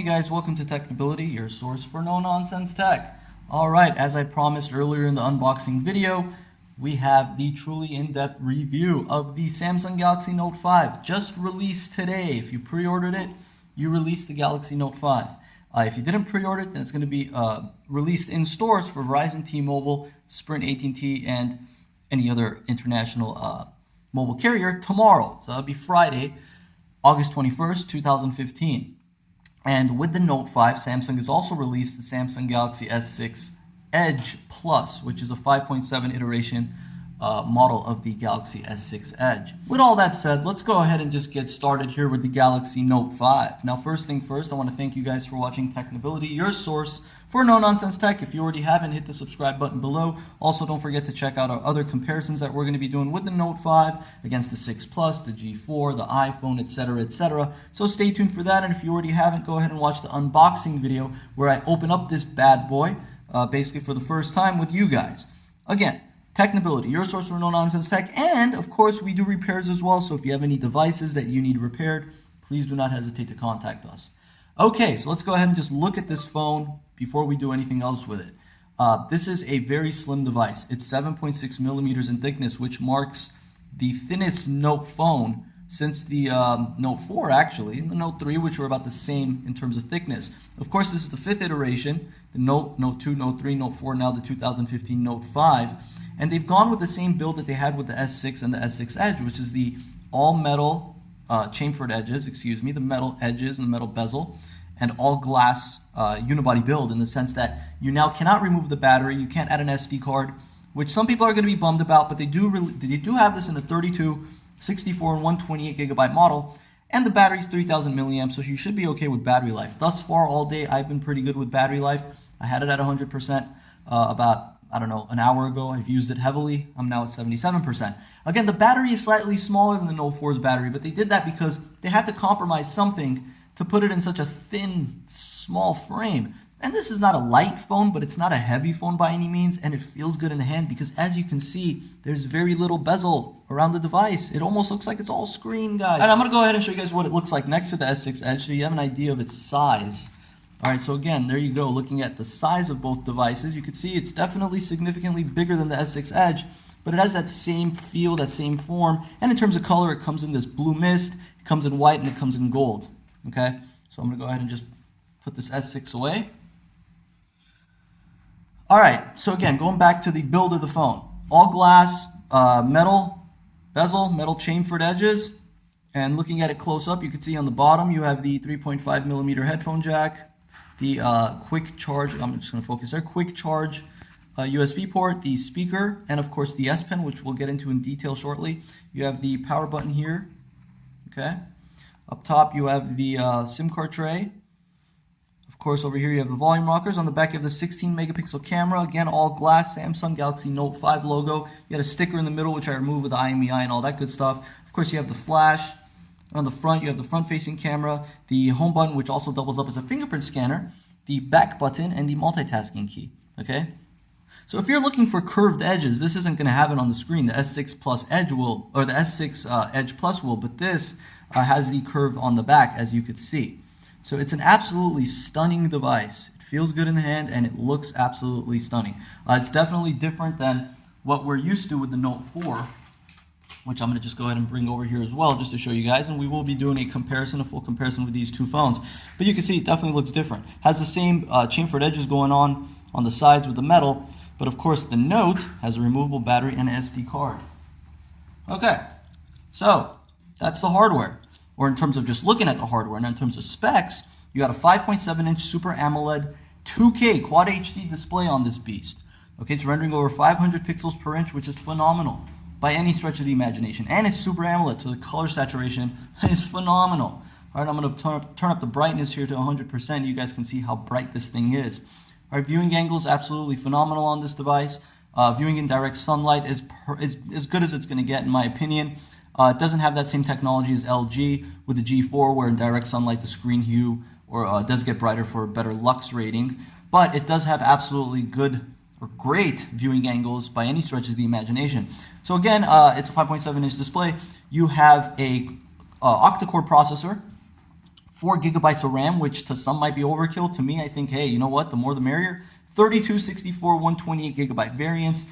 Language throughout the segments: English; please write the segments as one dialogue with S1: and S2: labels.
S1: Hey guys, welcome to Technibility, your source for no-nonsense tech. Alright, as I promised earlier in the unboxing video, we have the truly in-depth review of the Samsung Galaxy Note 5, just released today. If you pre-ordered it, you released the Galaxy Note 5. If you didn't pre-order it, then it's going to be released in stores for Verizon, T-Mobile, Sprint, AT&T, and any other international mobile carrier tomorrow. So that'll be Friday, August 21st, 2015. And with the Note 5, Samsung has also released the Samsung Galaxy S6 Edge Plus, which is a 5.7 iteration model of the Galaxy S6 Edge. With all that said, let's go ahead and just get started here with the Galaxy Note 5. Now, first thing first, I want to thank you guys for watching Technibility, your source for no-nonsense tech. If you already haven't, hit the subscribe button below. Also, don't forget to check out our other comparisons that we're going to be doing with the Note 5 against the 6 Plus, the G4, the iPhone, etc., etc. So stay tuned for that, and if you already haven't, go ahead and watch the unboxing video where I open up this bad boy, basically for the first time with you guys. Again, Technibility, your source for no-nonsense tech, and of course we do repairs as well, so if you have any devices that you need repaired, please do not hesitate to contact us. Okay, so let's go ahead and just look at this phone before we do anything else with it. This is a very slim device. It's 7.6 millimeters in thickness, which marks the thinnest Note phone since the Note 4 actually, and the Note 3, which were about the same in terms of thickness. Of course, this is the 5th iteration, the Note, Note 2, Note 3, Note 4, now the 2015 Note 5. And they've gone with the same build that they had with the S6 and the S6 Edge, which is the all-metal chamfered edges, the metal edges and the metal bezel, and all-glass unibody build in the sense that you now cannot remove the battery, you can't add an SD card, which some people are going to be bummed about, but they do have this in a 32, 64, and 128 gigabyte model, and the battery's 3,000 milliamps, so you should be okay with battery life. Thus far, all day, I've been pretty good with battery life. I had it at 100% about, I don't know, an hour ago. I've used it heavily. I'm now at 77%. Again, the battery is slightly smaller than the Note 4's battery, but they did that because they had to compromise something to put it in such a thin, small frame. And this is not a light phone, but it's not a heavy phone by any means, and it feels good in the hand because, as you can see, there's very little bezel around the device. It almost looks like it's all screen, guys. And I'm going to go ahead and show you guys what it looks like next to the S6 Edge so you have an idea of its size. Alright, so again, there you go, looking at the size of both devices, you can see it's definitely significantly bigger than the S6 Edge, but it has that same feel, that same form, and in terms of color, it comes in this blue mist, it comes in white, and it comes in gold. Okay, so I'm going to go ahead and just put this S6 away. Alright, so again, going back to the build of the phone. All glass, metal bezel, metal chamfered edges, and looking at it close up, you can see on the bottom you have the 3.5 millimeter headphone jack, the quick charge, I'm just going to focus there, quick charge USB port, the speaker, and of course the S Pen, which we'll get into in detail shortly. You have the power button here, okay. Up top you have the SIM card tray. Of course, over here you have the volume rockers. On the back you have the 16 megapixel camera, again all glass, Samsung Galaxy Note 5 logo. You got a sticker in the middle, which I removed with the IMEI and all that good stuff. Of course you have the flash. On the front, you have the front-facing camera, the home button, which also doubles up as a fingerprint scanner, the back button, and the multitasking key, okay? So if you're looking for curved edges, this isn't going to have it on the screen. The S6 Plus Edge will, or the S6 Edge Plus will, but this has the curve on the back, as you could see. So it's an absolutely stunning device. It feels good in the hand, and it looks absolutely stunning. It's definitely different than what we're used to with the Note 4, which I'm going to just go ahead and bring over here as well just to show you guys, and we will be doing a full comparison with these two phones. But you can see it definitely looks different. Has the same chamfered edges going on the sides with the metal, but of course the Note has a removable battery and an SD card. Okay, so that's the hardware, or in terms of just looking at the hardware. Now in terms of specs, you got a 5.7-inch Super AMOLED 2K Quad HD display on this beast. Okay, it's rendering over 500 pixels per inch, which is phenomenal by any stretch of the imagination. And it's Super AMOLED, so the color saturation is phenomenal. All right, I'm going to turn up the brightness here to 100%. You guys can see how bright this thing is. All right, viewing angle is absolutely phenomenal on this device. Viewing in direct sunlight is as good as it's going to get, in my opinion. It doesn't have that same technology as LG with the G4, where in direct sunlight the screen hue does get brighter for a better lux rating. But it does have absolutely good or great viewing angles by any stretch of the imagination. So again, it's a 5.7-inch display. You have a octa-core processor, 4 gigabytes of RAM, which to some might be overkill. To me, I think, hey, you know what? The more the merrier. 32, 64, 128 gigabyte variants.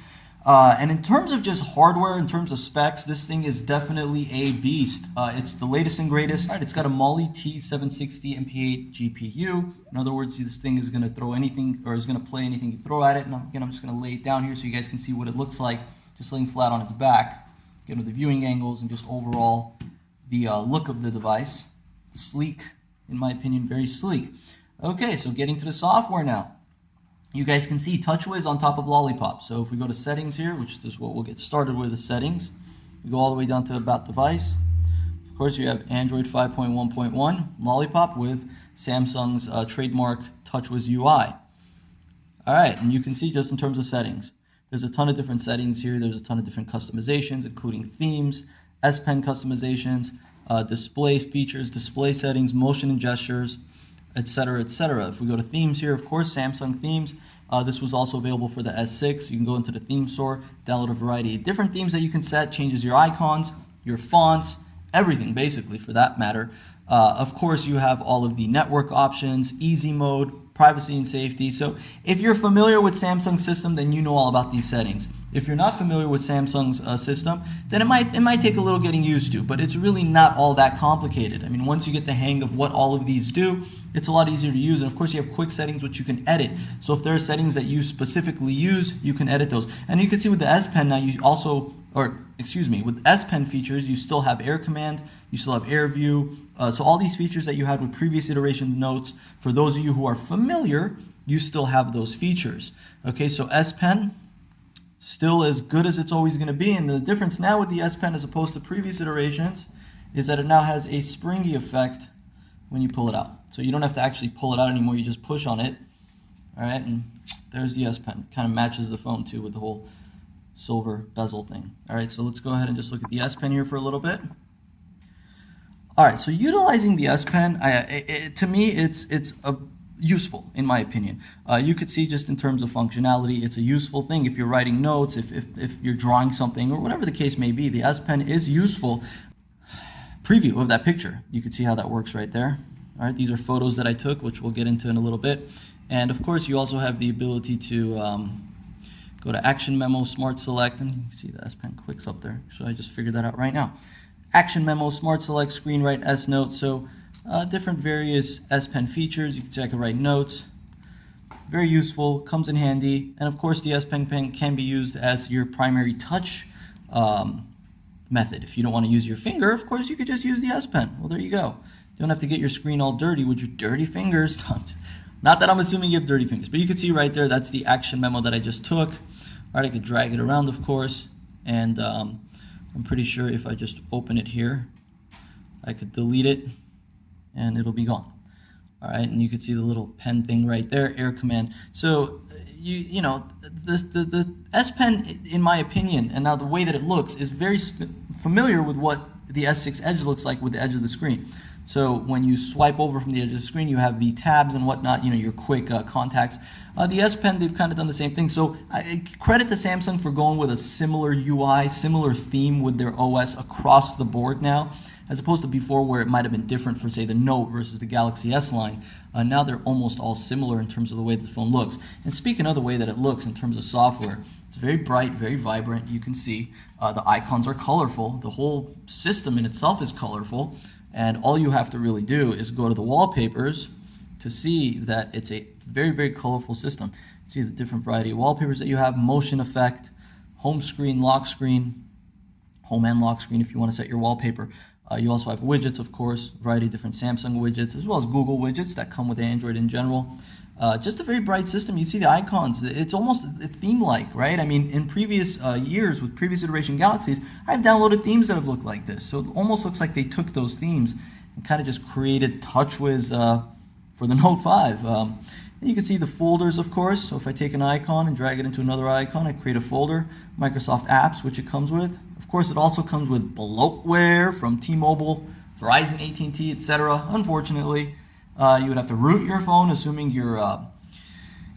S1: And in terms of just hardware, in terms of specs, this thing is definitely a beast. It's the latest and greatest. It's got a Mali T760 MP8 GPU. In other words, this thing is going to throw anything, or is going to play anything you throw at it. And again, I'm just going to lay it down here so you guys can see what it looks like, just laying flat on its back. Get with the viewing angles and just overall the look of the device. Sleek, in my opinion, very sleek. Okay, so getting to the software now. You guys can see TouchWiz on top of Lollipop. So if we go to settings here, which is what we'll get started with, the settings, we go all the way down to about device. Of course, you have Android 5.1.1 Lollipop with Samsung's trademark TouchWiz UI. All right, and you can see just in terms of settings, there's a ton of different settings here. There's a ton of different customizations, including themes, S Pen customizations, display features, display settings, motion and gestures, etc., etc. If we go to themes here, of course, Samsung themes. This was also available for the S6. You can go into the theme store, download a variety of different themes that you can set, changes your icons, your fonts, everything basically for that matter. Of course, you have all of the network options, easy mode, privacy and safety. So if you're familiar with Samsung's system, then you know all about these settings. If you're not familiar with Samsung's system, then it might take a little getting used to, but it's really not all that complicated. I mean, once you get the hang of what all of these do, it's a lot easier to use. And of course, you have quick settings which you can edit. So if there are settings that you specifically use, you can edit those. And you can see with the S Pen now, you also, with S Pen features, you still have Air Command, you still have Air View. So all these features that you had with previous iteration notes, for those of you who are familiar, you still have those features. Okay, so S Pen, still as good as it's always going to be. And the difference now with the S Pen as opposed to previous iterations is that it now has a springy effect when you pull it out. So you don't have to actually pull it out anymore, you just push on it. All right, and there's the S Pen. Kind of matches the phone too with the whole silver bezel thing. All right, so let's go ahead and just look at the S Pen here for a little bit. All right, so utilizing the S Pen, to me, it's useful in my opinion. You could see just in terms of functionality, it's a useful thing. If you're writing notes, if you're drawing something, or whatever the case may be, the S Pen is useful. Preview of that picture, you can see how that works right there. All right, these are photos that I took, which we'll get into in a little bit. And of course, you also have the ability to go to Action Memo, Smart Select, and you can see the S Pen clicks up there. So I just figured that out right now. Action Memo, Smart Select, Screen Write, S Note. So different various S Pen features. You can see I can write notes. Very useful, comes in handy. And of course, the S Pen can be used as your primary touch method. If you don't want to use your finger, of course, you could just use the S Pen. Well, there you go. You don't have to get your screen all dirty with your dirty fingers. Not that I'm assuming you have dirty fingers, but you can see right there, that's the action memo that I just took. All right, I could drag it around, of course, and I'm pretty sure if I just open it here, I could delete it, and it'll be gone. All right, and you can see the little pen thing right there, Air Command. So, you know, the S Pen, in my opinion, and now the way that it looks, is very familiar with what the S6 Edge looks like with the edge of the screen. So when you swipe over from the edge of the screen, you have the tabs and whatnot, you know, your quick contacts. The S Pen, they've kind of done the same thing. So credit to Samsung for going with a similar UI, similar theme with their OS across the board now, as opposed to before where it might have been different for, say, the Note versus the Galaxy S line. Now they're almost all similar in terms of the way the phone looks. And speaking of the way that it looks in terms of software, it's very bright, very vibrant. You can see the icons are colorful. The whole system in itself is colorful. And all you have to really do is go to the wallpapers to see that it's a very, very colorful system. See the different variety of wallpapers that you have, motion effect, home screen, lock screen, home and lock screen if you want to set your wallpaper. You also have widgets, of course, a variety of different Samsung widgets, as well as Google widgets that come with Android in general. Just a very bright system. You see the icons. It's almost theme-like, right? I mean, in previous years with previous iteration Galaxies, I've downloaded themes that have looked like this. So it almost looks like they took those themes and kind of just created TouchWiz for the Note 5. And you can see the folders, of course. So if I take an icon and drag it into another icon, I create a folder. Microsoft Apps, which it comes with. Of course, it also comes with bloatware from T-Mobile, Verizon, AT&T, etc. Unfortunately, you would have to root your phone, assuming your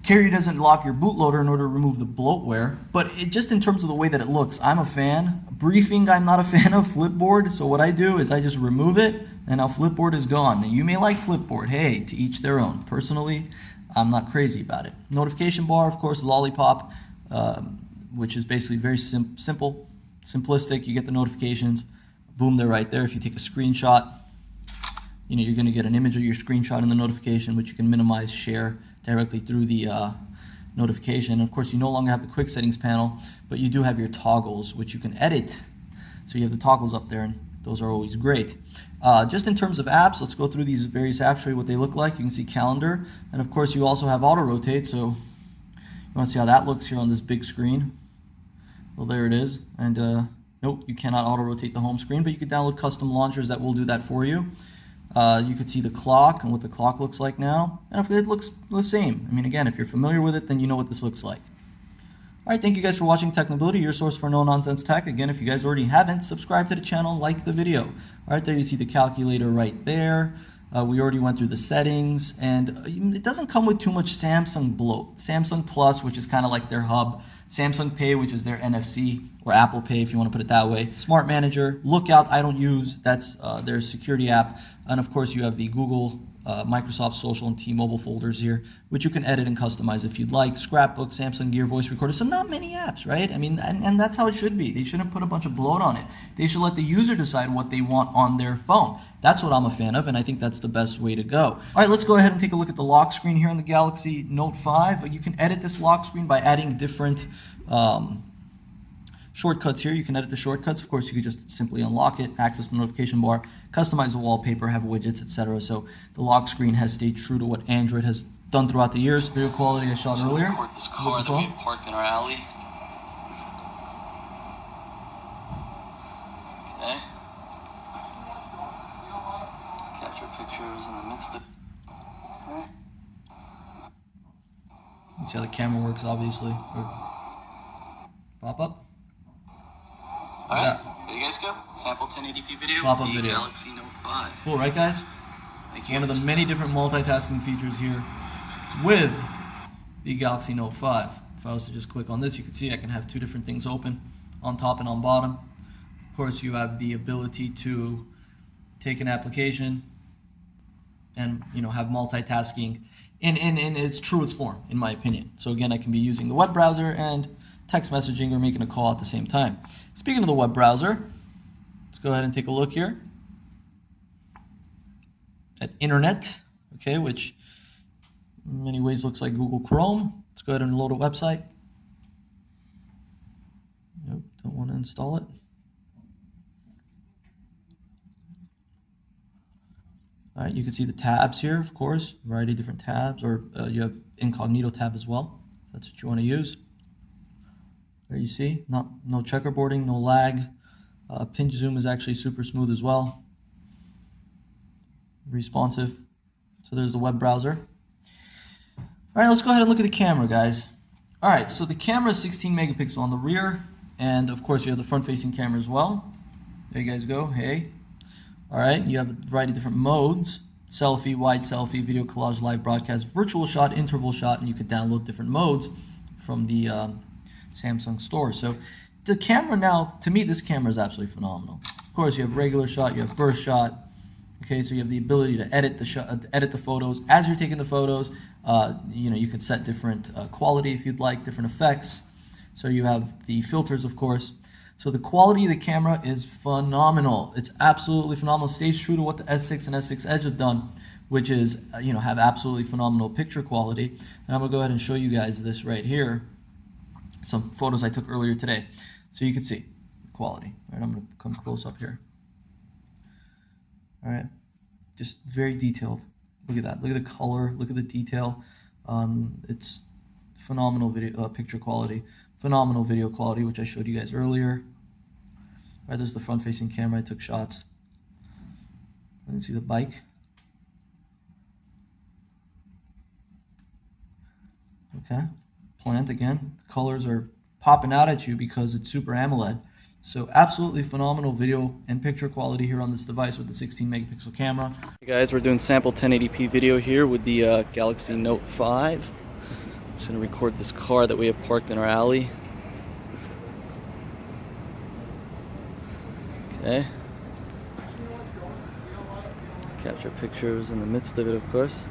S1: Carrier doesn't lock your bootloader in order to remove the bloatware, but just in terms of the way that it looks, I'm a fan. Briefing, I'm not a fan of Flipboard, so what I do is I just remove it, and now Flipboard is gone. Now, you may like Flipboard. Hey, to each their own. Personally, I'm not crazy about it. Notification bar, of course, Lollipop, which is basically very simple, simplistic. You get the notifications, boom, they're right there. If you take a screenshot, you're going to get an image of your screenshot in the notification, which you can minimize, share directly through the notification. Of course, you no longer have the quick settings panel, but you do have your toggles, which you can edit. So you have the toggles up there, and those are always great. Just in terms of apps, let's go through these various apps, show you what they look like. You can see calendar, and of course, you also have auto rotate. So you want to see how that looks here on this big screen. Well, there it is. And nope, you cannot auto rotate the home screen, but you can download custom launchers that will do that for you. You could see the clock and what the clock looks like now, and it looks the same. I mean, again, if you're familiar with it, then you know what this looks like. All right, thank you guys for watching Technibility, your source for no-nonsense tech. Again, if you guys already haven't, subscribe to the channel, like the video. All right, there you see the calculator right there. We already went through the settings, and it doesn't come with too much Samsung bloat. Samsung Plus, which is kind of like their hub. Samsung Pay, which is their NFC, or Apple Pay if you want to put it that way. Smart Manager, Lookout, I don't use. That's their security app. And of course, you have the Google, Microsoft Social, and T-Mobile folders here, which you can edit and customize if you'd like. Scrapbook, Samsung Gear, Voice Recorder. So not many apps, right? I mean, and that's how it should be. They shouldn't put a bunch of bloat on it. They should let the user decide what they want on their phone. That's what I'm a fan of, and I think that's the best way to go. All right, let's go ahead and take a look at the lock screen here on the Galaxy Note 5. You can edit this lock screen by adding different shortcuts here. You can edit the shortcuts. Of course, you could just simply unlock it, access the notification bar, customize the wallpaper, have widgets, etc. So the lock screen has stayed true to what Android has done throughout the years. Video quality I shot earlier.
S2: This car that we've parked in our alley. Okay. Capture pictures in the midst of. Okay.
S1: You see how the camera works, obviously. Pop up.
S2: Alright, there you guys go. Sample 1080p video.
S1: Pop-up video.
S2: Galaxy Note 5.
S1: Cool, right, guys?
S2: Thank you.
S1: One of the many different multitasking features here with the Galaxy Note 5. If I was to just click on this, you can see I can have two different things open, on top and on bottom. Of course, you have the ability to take an application and have multitasking in its truest form, in my opinion. So again, I can be using the web browser and text messaging or making a call at the same time. Speaking of the web browser, let's go ahead and take a look here at Internet, okay, which in many ways looks like Google Chrome. Let's go ahead and load a website. Nope, don't want to install it. All right, you can see the tabs here, of course, a variety of different tabs, or you have incognito tab as well. If that's what you want to use. There you see, no checkerboarding, no lag. Pinch zoom is actually super smooth as well. Responsive. So there's the web browser. All right, let's go ahead and look at the camera, guys. All right, so the camera is 16 megapixel on the rear, and of course you have the front-facing camera as well. There you guys go, hey. All right, you have a variety of different modes. Selfie, wide selfie, video collage, live broadcast, virtual shot, interval shot, and you could download different modes from the Samsung store. So the camera now, to me, this camera is absolutely phenomenal. Of course, you have regular shot, you have burst shot. Okay, so you have the ability to edit the shot, edit the photos as you're taking the photos. You could set different quality if you'd like, different effects. So you have the filters, of course. So the quality of the camera is phenomenal. It's absolutely phenomenal. It stays true to what the S6 and S6 Edge have done, which is have absolutely phenomenal picture quality. And I'm gonna go ahead and show you guys this right here. Some photos I took earlier today, so you can see the quality. All right, I'm gonna come close up here. All right, just very detailed. Look at that. Look at the color. Look at the detail. It's phenomenal video picture quality. Phenomenal video quality, which I showed you guys earlier. All right, this is the front-facing camera. I took shots. You can see the bike. Okay, plant again. Colors are popping out at you because it's Super AMOLED. So absolutely phenomenal video and picture quality here on this device with the 16 megapixel camera. Hey guys, we're doing sample 1080p video here with the Galaxy Note 5. Just gonna record this car that we have parked in our alley. Okay. Capture pictures in the midst of it, of course.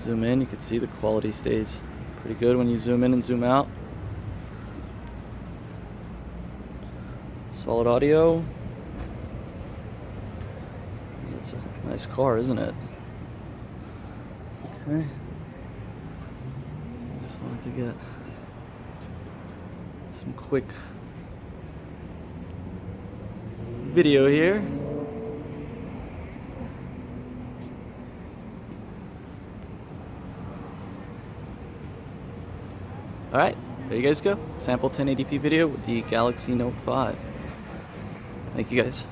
S1: Zoom in, you can see the quality stays pretty good when you zoom in and zoom out. Solid audio. That's a nice car, isn't it? Okay. Just wanted to get some quick video here. Alright, there you guys go. Sample 1080p video with the Galaxy Note 5. Thank you guys.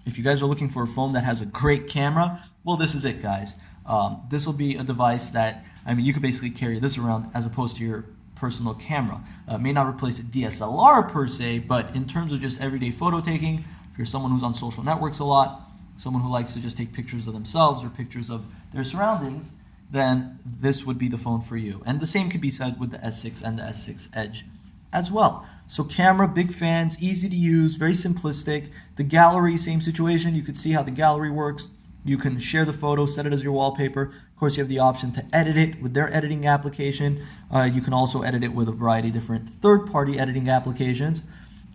S1: If you guys are looking for a phone that has a great camera, well, this is it, guys. This will be a device that, I mean, you could basically carry this around as opposed to your personal camera. May not replace a DSLR per se, but in terms of just everyday photo taking, if you're someone who's on social networks a lot, someone who likes to just take pictures of themselves or pictures of their surroundings, then this would be the phone for you. And the same could be said with the S6 and the S6 Edge as well. So camera, big fans, easy to use, very simplistic. The gallery, same situation. You could see how the gallery works. You can share the photo, set it as your wallpaper. Of course, you have the option to edit it with their editing application. You can also edit it with a variety of different third-party editing applications.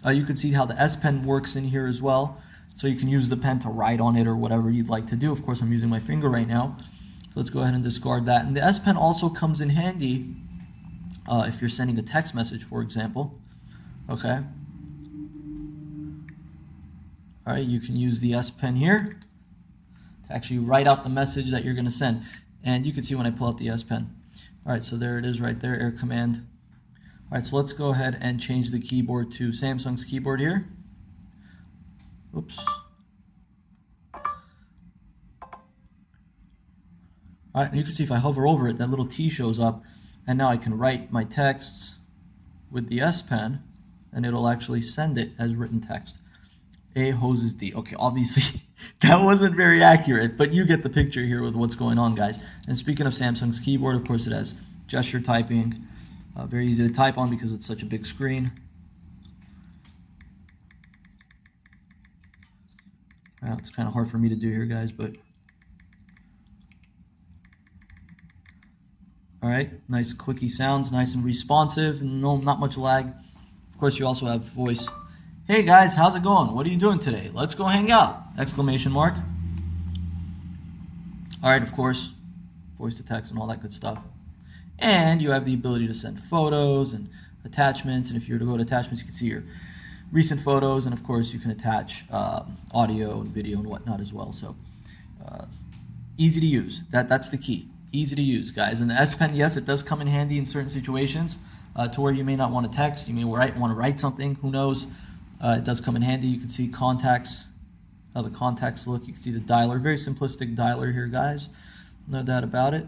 S1: You can see how the S Pen works in here as well. So you can use the pen to write on it or whatever you'd like to do. Of course, I'm using my finger right now. So let's go ahead and discard that. And the S Pen also comes in handy if you're sending a text message, for example. Okay. All right, you can use the S Pen here to actually write out the message that you're going to send. And you can see when I pull out the S Pen. All right, so there it is right there, Air Command. All right, so let's go ahead and change the keyboard to Samsung's keyboard here. Oops. All right, and you can see if I hover over it, that little T shows up, and now I can write my texts with the S Pen, and it'll actually send it as written text. A hoses D. Okay, obviously that wasn't very accurate, but you get the picture here with what's going on, guys. And speaking of Samsung's keyboard, of course it has gesture typing, very easy to type on because it's such a big screen. Well, it's kind of hard for me to do here, guys, but all right, nice clicky sounds, nice and responsive, no, not much lag. Of course, you also have voice. Hey guys, how's it going? What are you doing today? Let's go hang out! Exclamation mark. All right, of course, voice to text and all that good stuff. And you have the ability to send photos and attachments. And if you were to go to attachments, you can see your recent photos. And of course, you can attach audio and video and whatnot as well. So easy to use. That's the key. Easy to use, guys. And the S Pen, yes, it does come in handy in certain situations to where you may not want to text. You may want to write something. Who knows? It does come in handy. You can see contacts, how the contacts look. You can see the dialer. Very simplistic dialer here, guys. No doubt about it.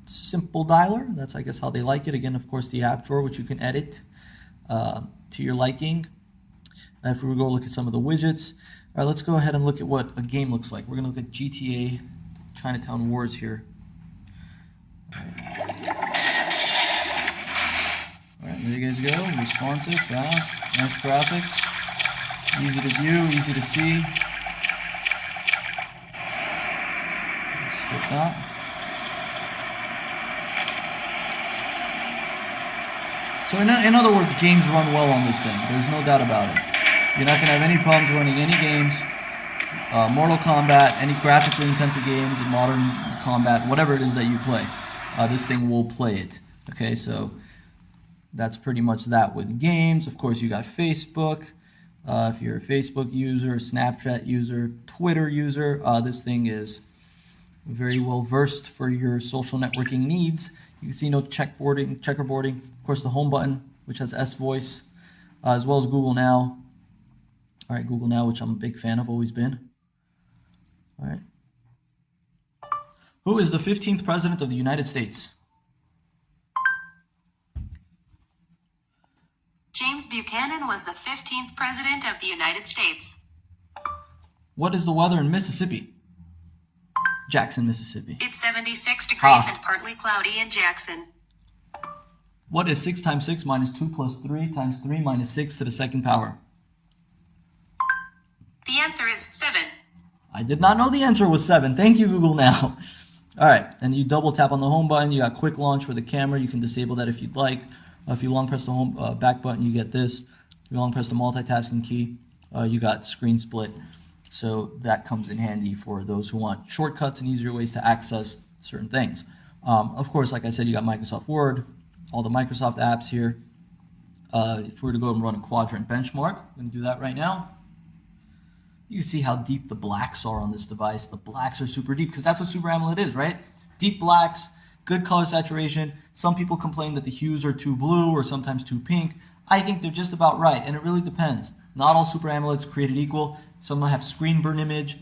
S1: Simple dialer. That's, I guess, how they like it. Again, of course, the app drawer, which you can edit to your liking. If we go look at some of the widgets. All right, let's go ahead and look at what a game looks like. We're going to look at GTA Chinatown Wars here. All right, there you guys go. Responsive, fast, nice graphics, easy to view, easy to see. Skip that. So in other words, games run well on this thing. There's no doubt about it. You're not going to have any problems running any games. Mortal Kombat, any graphically intensive games, modern combat, whatever it is that you play. This thing will play it. Okay, so that's pretty much that with games. Of course, you got Facebook. If you're a Facebook user, Snapchat user, Twitter user, this thing is very well versed for your social networking needs. You can see no checkerboarding. Of course, the home button, which has S Voice, as well as Google Now. All right, Google Now, which I'm a big fan of, always been. All right. Who is the 15th President of the United States?
S3: James Buchanan was the 15th President of the United States.
S1: What is the weather in Mississippi? Jackson, Mississippi.
S3: It's 76 degrees
S1: Ah.
S3: and partly cloudy in Jackson.
S1: What is 6 times 6 minus 2 plus 3 times 3 minus 6 to the second power?
S3: The answer is 7.
S1: I did not know the answer was 7. Thank you, Google now. All right, and you double tap on the home button. You got quick launch for the camera. You can disable that if you'd like. If you long press the home back button, you get this. If you long press the multitasking key, you got screen split. So that comes in handy for those who want shortcuts and easier ways to access certain things. Of course, like I said, you got Microsoft Word, all the Microsoft apps here. If we were to go and run a quadrant benchmark, I'm going to do that right now. You can see how deep the blacks are on this device. The blacks are super deep because that's what Super AMOLED is, right? Deep blacks, good color saturation. Some people complain that the hues are too blue or sometimes too pink. I think they're just about right, and it really depends. Not all Super AMOLEDs created equal. Some have screen burn image.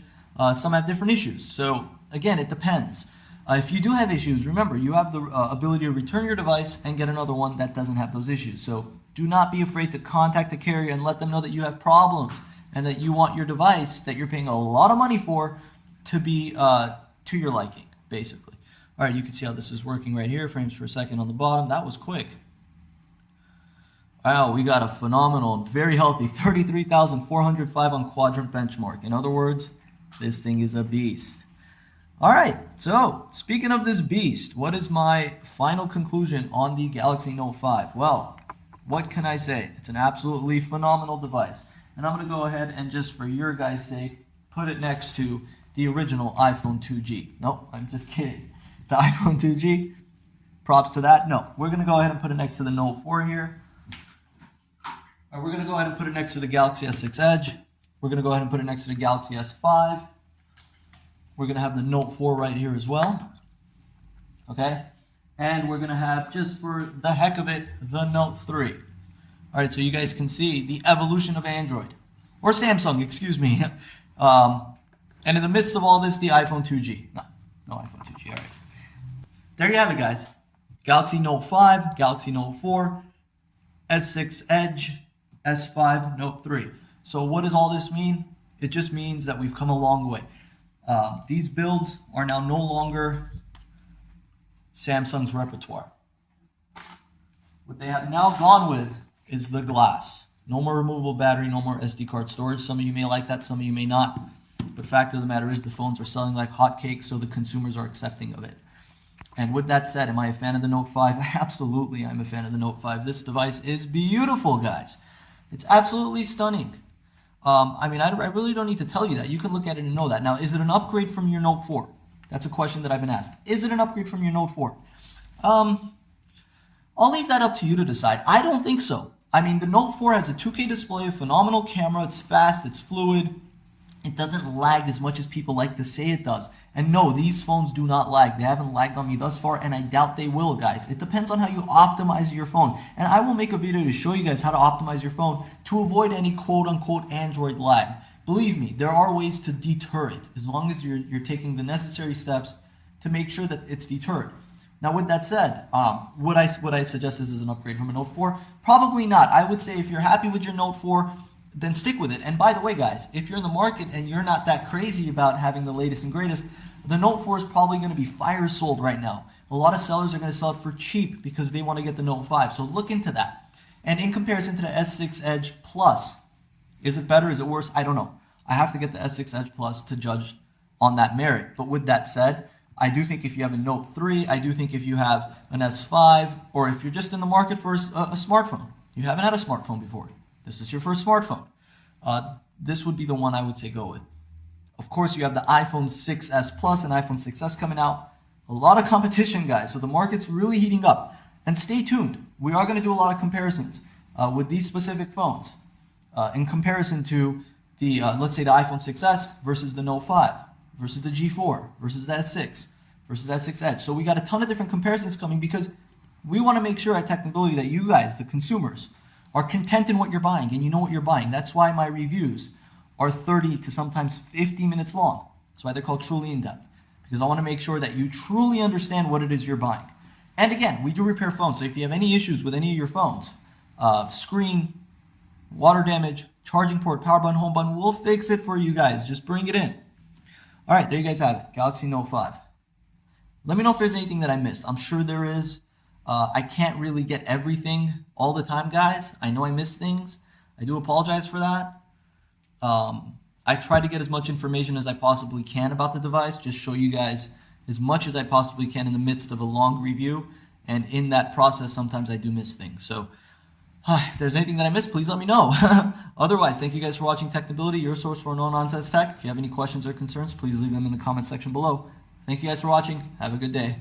S1: Some have different issues. So again, it depends. If you do have issues, remember, you have the ability to return your device and get another one that doesn't have those issues. So do not be afraid to contact the carrier and let them know that you have problems and that you want your device that you're paying a lot of money for to be to your liking, basically. All right, you can see how this is working right here, frames per second on the bottom. That was quick. Wow, we got a phenomenal and very healthy 33,405 on quadrant benchmark. In other words, this thing is a beast. All right, so speaking of this beast, what is my final conclusion on the Galaxy Note 5? Well, what can I say? It's an absolutely phenomenal device. And I'm going to go ahead and just for your guys' sake, put it next to the original iPhone 2G. Nope, I'm just kidding. The iPhone 2G, props to that. No, we're going to go ahead and put it next to the Note 4 here. Or we're going to go ahead and put it next to the Galaxy S6 Edge. We're going to go ahead and put it next to the Galaxy S5. We're going to have the Note 4 right here as well. Okay? And we're going to have, just for the heck of it, the Note 3. All right, so you guys can see the evolution of Android. Or Samsung, excuse me. And in the midst of all this, the iPhone 2G. No iPhone 2G, all right. There you have it, guys. Galaxy Note 5, Galaxy Note 4, S6 Edge, S5, Note 3. So what does all this mean? It just means that we've come a long way. These builds are now no longer Samsung's repertoire. What they have now gone with is the glass. No more removable battery, no more SD card storage. Some of you may like that, some of you may not. But fact of the matter is the phones are selling like hotcakes, so the consumers are accepting of it. And with that said, am I a fan of the Note 5? Absolutely, I'm a fan of the Note 5. This device is beautiful, guys. It's absolutely stunning. I mean, I really don't need to tell you that. You can look at it and know that. Now, is it an upgrade from your Note 4? That's a question that I've been asked. Is it an upgrade from your Note 4? I'll leave that up to you to decide. I don't think so. I mean, the Note 4 has a 2K display, a phenomenal camera. It's fast, it's fluid. It doesn't lag as much as people like to say it does. And no, these phones do not lag. They haven't lagged on me thus far, and I doubt they will, guys. It depends on how you optimize your phone. And I will make a video to show you guys how to optimize your phone to avoid any quote-unquote Android lag. Believe me, there are ways to deter it, as long as you're taking the necessary steps to make sure that it's deterred. Now, with that said, would I suggest this as an upgrade from a Note 4? Probably not. I would say if you're happy with your Note 4, then stick with it. And by the way, guys, if you're in the market and you're not that crazy about having the latest and greatest, the Note 4 is probably going to be fire sold right now. A lot of sellers are going to sell it for cheap because they want to get the Note 5. So look into that. And in comparison to the S6 Edge Plus, is it better? Is it worse? I don't know. I have to get the S6 Edge Plus to judge on that merit. But with that said, I do think if you have a Note 3, I do think if you have an S5, or if you're just in the market for a smartphone, you haven't had a smartphone before, this is your first smartphone, this would be the one I would say go with. Of course, you have the iPhone 6s Plus and iPhone 6s coming out. A lot of competition, guys, so the market's really heating up. And stay tuned. We are going to do a lot of comparisons with these specific phones in comparison to the, let's say, the iPhone 6s versus the Note 5, versus the G4, versus the S6, versus S6 Edge. So we got a ton of different comparisons coming because we want to make sure at Technibility that you guys, the consumers, are content in what you're buying and you know what you're buying. That's why my reviews are 30 to sometimes 50 minutes long. That's why they're called truly in-depth, because I want to make sure that you truly understand what it is you're buying. And again, we do repair phones, so if you have any issues with any of your phones, screen, water damage, charging port, power button, home button, we'll fix it for you guys. Just bring it in. All right, there you guys have it, Galaxy Note 5. Let me know if there's anything that I missed. I'm sure there is. I can't really get everything all the time, guys. I know I miss things. I do apologize for that. I try to get as much information as I possibly can about the device, just show you guys as much as I possibly can in the midst of a long review. And in that process, sometimes I do miss things. So if there's anything that I missed, please let me know. Otherwise, thank you guys for watching Technibility, your source for no-nonsense tech. If you have any questions or concerns, please leave them in the comment section below. Thank you guys for watching. Have a good day.